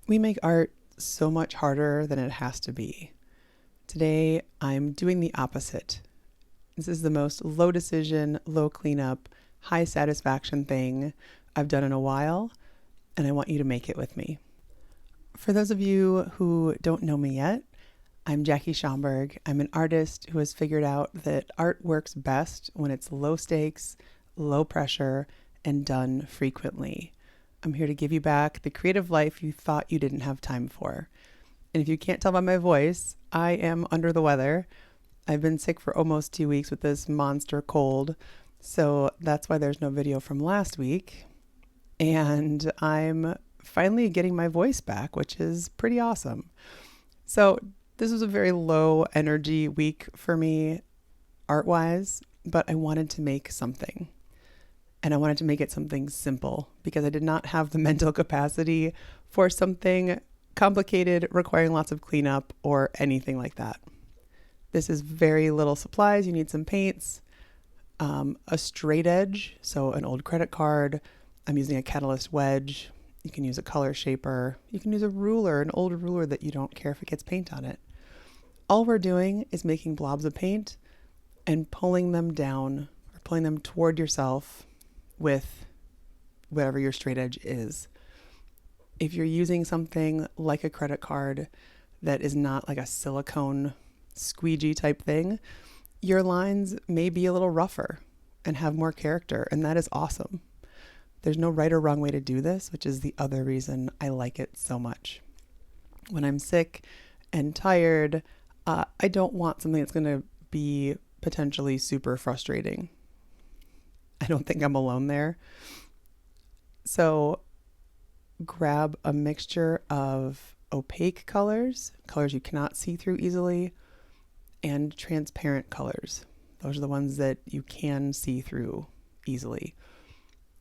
We make art so much harder than it has to be. Today, I'm doing the opposite. This is the most low decision, low cleanup, high satisfaction thing I've done in a while, and I want you to make it with me. For those of you who don't know me yet, I'm Jackie Schomburg. I'm an artist who has figured out that art works best when it's low stakes, low pressure, and done frequently. I'm here to give you back the creative life you thought you didn't have time for. And if you can't tell by my voice, I am under the weather. I've been sick for almost 2 weeks with this monster cold. So that's why there's no video from last week. And I'm finally getting my voice back, which is pretty awesome. So this was a very low energy week for me art wise, but I wanted to make something. And I wanted to make it something simple because I did not have the mental capacity for something complicated, requiring lots of cleanup or anything like that. This is very little supplies. You need some paints, a straight edge, so an old credit card. I'm using a catalyst wedge. You can use a color shaper. You can use a ruler, an old ruler that you don't care if it gets paint on it. All we're doing is making blobs of paint and pulling them down or pulling them toward yourself with whatever your straight edge is. If you're using something like a credit card that is not like a silicone squeegee type thing, your lines may be a little rougher and have more character, and that is awesome. There's no right or wrong way to do this, which is the other reason I like it so much. When I'm sick and tired, I don't want something that's going to be potentially super frustrating. I don't think I'm alone there. So grab a mixture of opaque colors, colors you cannot see through easily, and transparent colors. Those are the ones that you can see through easily.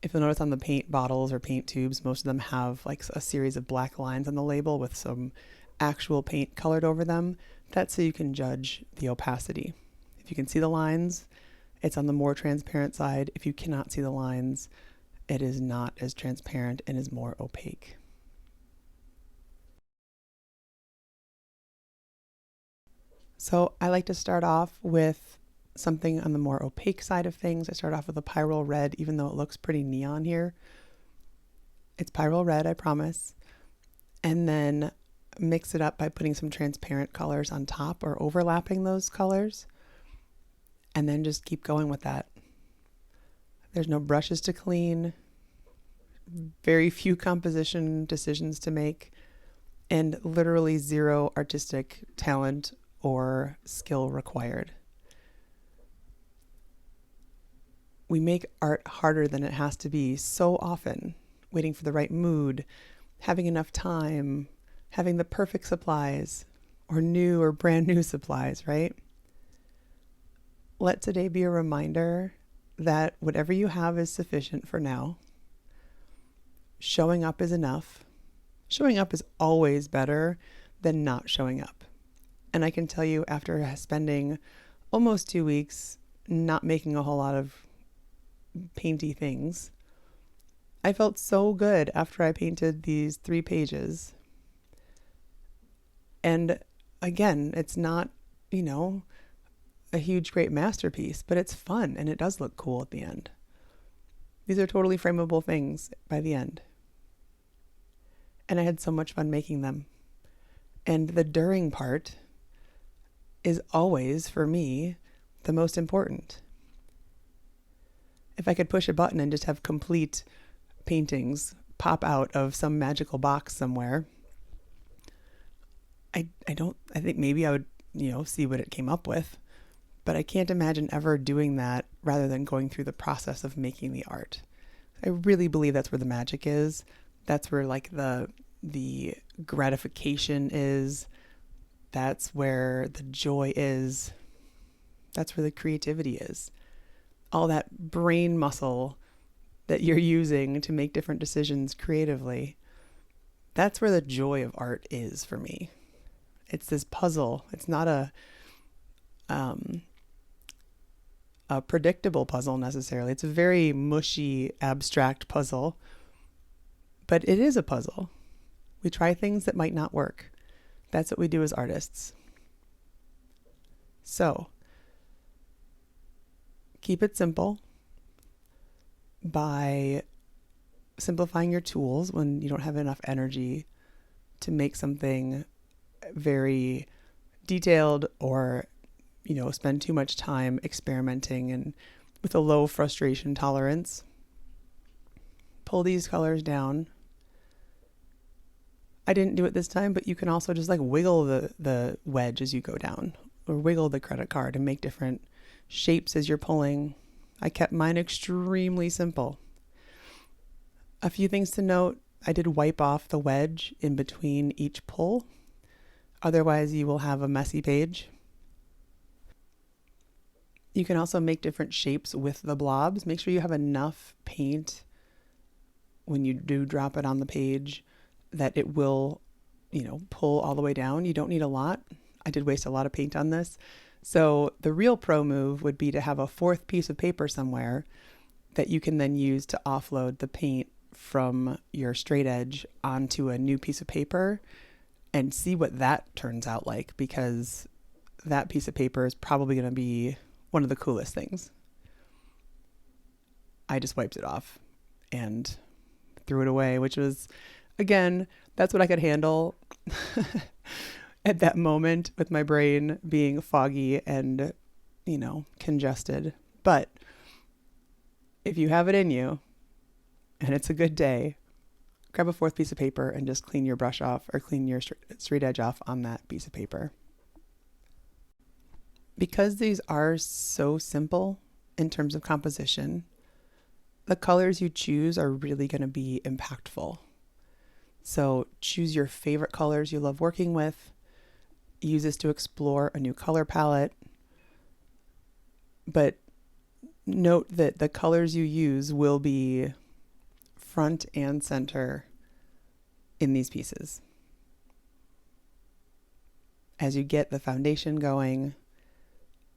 If you'll notice on the paint bottles or paint tubes, most of them have like a series of black lines on the label with some actual paint colored over them. That's so you can judge the opacity. If you can see the lines, it's on the more transparent side. If you cannot see the lines, it is not as transparent and is more opaque. So I like to start off with something on the more opaque side of things. I start off with a pyrrole red, even though it looks pretty neon here. It's pyrrole red, I promise. And then mix it up by putting some transparent colors on top or overlapping those colors. And then just keep going with that. There's no brushes to clean, very few composition decisions to make, and literally zero artistic talent or skill required. We make art harder than it has to be so often, waiting for the right mood, having enough time, having the perfect supplies, or new or brand new supplies, right? Let today be a reminder that whatever you have is sufficient for now. Showing up is enough. Showing up is always better than not showing up. And I can tell you, after spending almost 2 weeks not making a whole lot of painty things, I felt so good after I painted these 3 pages. And again, it's not, a huge, great masterpiece, but it's fun and it does look cool at the end. These are totally frameable things by the end. And I had so much fun making them. And the during part is always, for me, the most important. If I could push a button and just have complete paintings pop out of some magical box somewhere, I think maybe I would, see what it came up with. But I can't imagine ever doing that rather than going through the process of making the art. I really believe that's where the magic is. That's where like the gratification is. That's where the joy is. That's where the creativity is. All that brain muscle that you're using to make different decisions creatively. That's where the joy of art is for me. It's this puzzle. It's not a predictable puzzle necessarily. It's a very mushy, abstract puzzle, but it is a puzzle. We try things that might not work. That's what we do as artists. So, keep it simple by simplifying your tools when you don't have enough energy to make something very detailed or, spend too much time experimenting and with a low frustration tolerance. Pull these colors down. I didn't do it this time, but you can also just wiggle the wedge as you go down, or wiggle the credit card and make different shapes as you're pulling. I kept mine extremely simple. A few things to note: I did wipe off the wedge in between each pull. Otherwise, you will have a messy page. You can also make different shapes with the blobs. Make sure you have enough paint when you do drop it on the page that it will, pull all the way down. You don't need a lot. I did waste a lot of paint on this. So the real pro move would be to have a fourth piece of paper somewhere that you can then use to offload the paint from your straight edge onto a new piece of paper and see what that turns out like, because that piece of paper is probably going to be one of the coolest things. I just wiped it off and threw it away, which was, again, that's what I could handle at that moment with my brain being foggy and, congested. But if you have it in you and it's a good day, grab a fourth piece of paper and just clean your brush off or clean your straight edge off on that piece of paper. Because these are so simple in terms of composition, the colors you choose are really going to be impactful. So choose your favorite colors you love working with. Use this to explore a new color palette. But note that the colors you use will be front and center in these pieces. As you get the foundation going,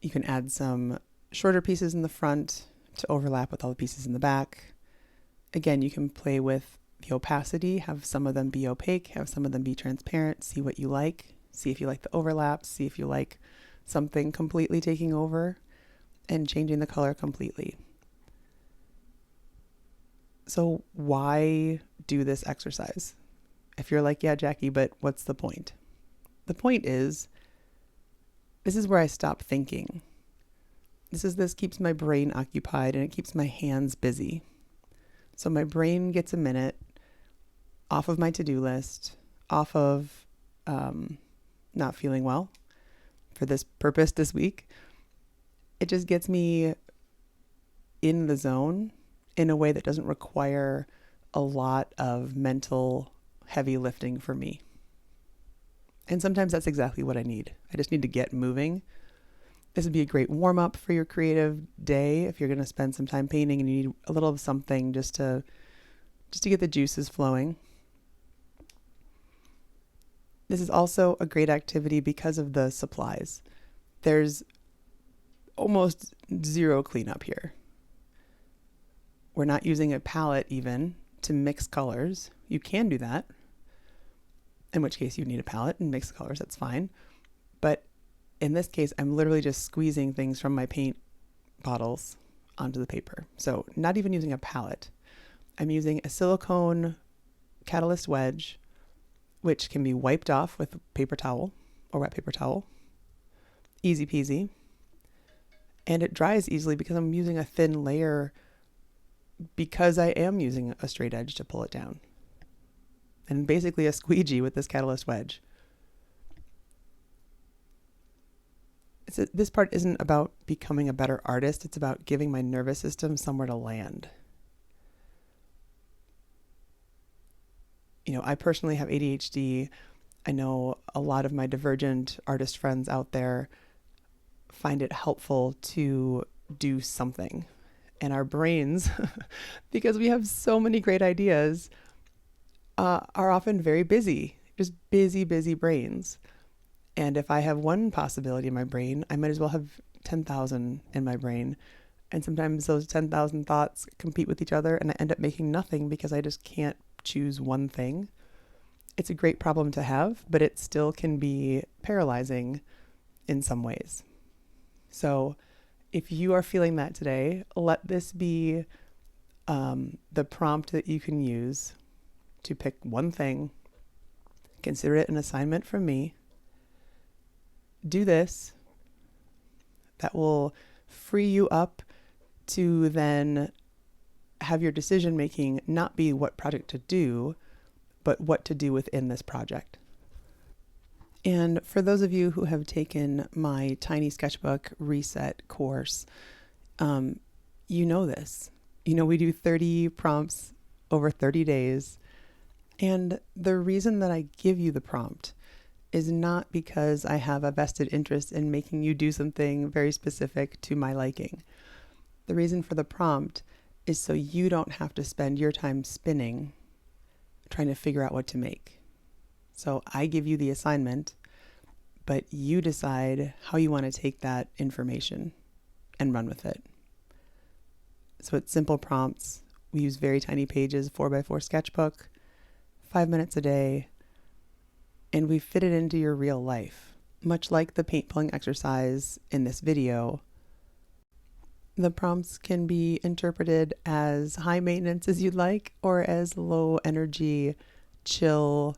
you can add some shorter pieces in the front to overlap with all the pieces in the back. Again, you can play with the opacity, have some of them be opaque, have some of them be transparent, see what you like, see if you like the overlaps, see if you like something completely taking over and changing the color completely. So why do this exercise? If you're like, yeah, Jackie, but what's the point? The point is, this is where I stop thinking. This keeps my brain occupied and it keeps my hands busy. So my brain gets a minute off of my to-do list, off of not feeling well for this purpose this week. It just gets me in the zone in a way that doesn't require a lot of mental heavy lifting for me. And sometimes that's exactly what I need. I just need to get moving. This would be a great warm-up for your creative day if you're going to spend some time painting and you need a little of something just to get the juices flowing. This is also a great activity because of the supplies. There's almost zero cleanup here. We're not using a palette even to mix colors. You can do that, in which case you need a palette and mix colors, that's fine. But in this case, I'm literally just squeezing things from my paint bottles onto the paper. So not even using a palette. I'm using a silicone catalyst wedge, which can be wiped off with a paper towel or wet paper towel. Easy peasy. And it dries easily because I'm using a thin layer because I am using a straight edge to pull it down. And basically a squeegee with this catalyst wedge. This part isn't about becoming a better artist. It's about giving my nervous system somewhere to land. I personally have ADHD. I know a lot of my divergent artist friends out there find it helpful to do something. And our brains, because we have so many great ideas, are often very busy, just busy brains. And if I have one possibility in my brain, I might as well have 10,000 in my brain. And sometimes those 10,000 thoughts compete with each other and I end up making nothing because I just can't choose one thing. It's a great problem to have, but it still can be paralyzing in some ways. So if you are feeling that today, let this be the prompt that you can use to pick one thing. Consider it an assignment from me. Do this. That will free you up to then have your decision making not be what project to do, but what to do within this project. And for those of you who have taken my Tiny Sketchbook Reset course, you know this. You know, we do 30 prompts over 30 days. And the reason that I give you the prompt is not because I have a vested interest in making you do something very specific to my liking. The reason for the prompt is so you don't have to spend your time spinning trying to figure out what to make. So I give you the assignment, but you decide how you want to take that information and run with it. So it's simple prompts. We use very tiny pages, 4x4 sketchbook, 5 minutes a day, and we fit it into your real life. Much like the paint pulling exercise in this video, the prompts can be interpreted as high maintenance as you'd like, or as low energy, chill,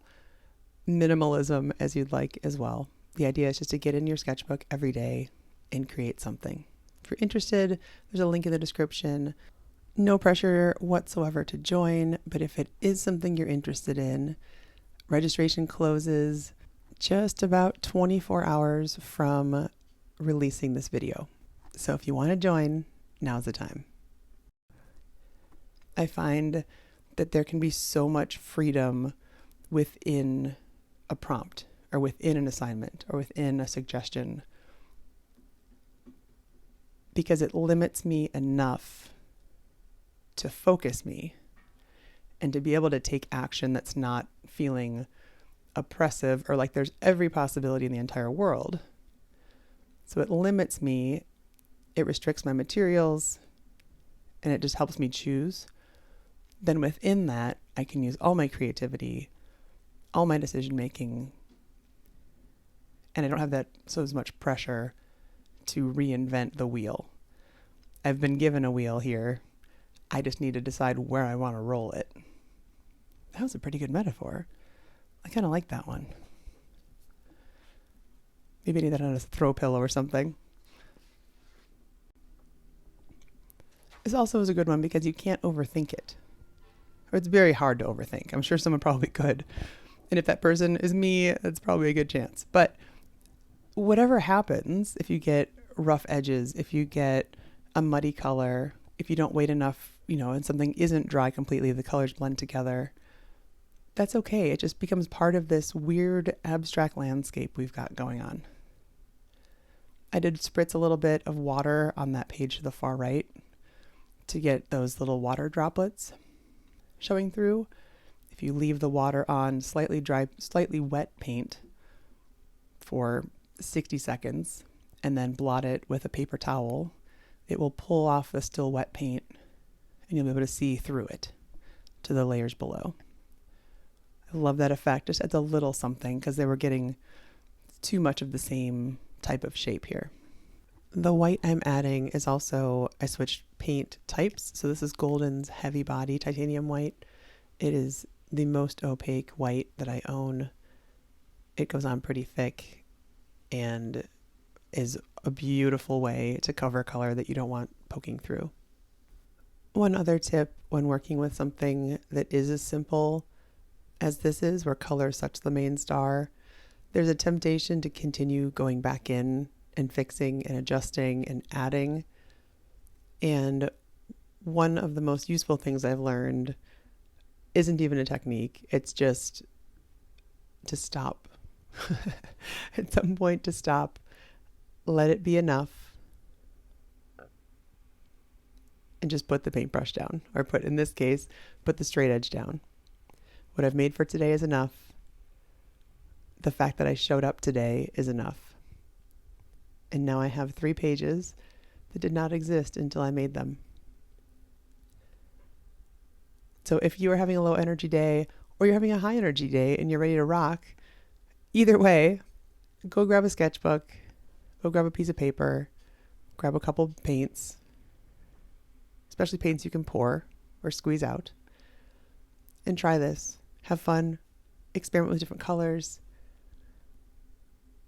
minimalism as you'd like as well. The idea is just to get in your sketchbook every day and create something. If you're interested, there's a link in the description. No pressure whatsoever to join, but if it is something you're interested in, registration closes just about 24 hours from releasing this video. So if you want to join, now's the time. I find that there can be so much freedom within a prompt or within an assignment or within a suggestion because it limits me enough to focus me and to be able to take action that's not feeling oppressive or like there's every possibility in the entire world. So it limits me, it restricts my materials, and it just helps me choose. Then within that, I can use all my creativity, all my decision making, and I don't have that so as much pressure to reinvent the wheel. I've been given a wheel here. I just need to decide where I want to roll it. That was a pretty good metaphor. I kind of like that one. Maybe I need that on a throw pillow or something. This also is a good one because you can't overthink it. Or it's very hard to overthink. I'm sure someone probably could. And if that person is me, that's probably a good chance. But whatever happens, if you get rough edges, if you get a muddy color, if you don't wait enough, and something isn't dry completely, the colors blend together, that's okay. It just becomes part of this weird abstract landscape we've got going on. I did spritz a little bit of water on that page to the far right to get those little water droplets showing through. If you leave the water on slightly dry, slightly wet paint for 60 seconds and then blot it with a paper towel, it will pull off the still wet paint and you'll be able to see through it to the layers below. I love that effect. Just adds a little something because they were getting too much of the same type of shape here. The white I'm adding is also, I switched paint types. So this is Golden's Heavy Body Titanium White. It is the most opaque white that I own. It goes on pretty thick and is a beautiful way to cover color that you don't want poking through. One other tip when working with something that is as simple as this is, where color is such the main star, there's a temptation to continue going back in and fixing and adjusting and adding. And one of the most useful things I've learned isn't even a technique. It's just to stop. At some point to stop, let it be enough, and just put the paintbrush down, or in this case, put the straight edge down. What I've made for today is enough. The fact that I showed up today is enough. And now I have 3 pages that did not exist until I made them. So if you are having a low energy day, or you're having a high energy day and you're ready to rock. Either way, go grab a sketchbook, go grab a piece of paper, grab a couple paints, especially paints you can pour or squeeze out, and try this. Have fun, experiment with different colors,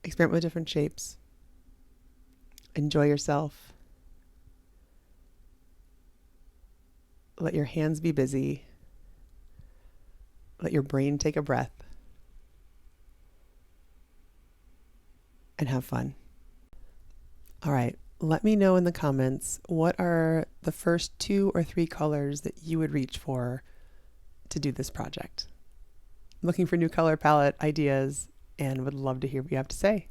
experiment with different shapes, enjoy yourself. Let your hands be busy. Let your brain take a breath and have fun. All right, let me know in the comments, what are the first 2 or 3 colors that you would reach for to do this project? I'm looking for new color palette ideas and would love to hear what you have to say.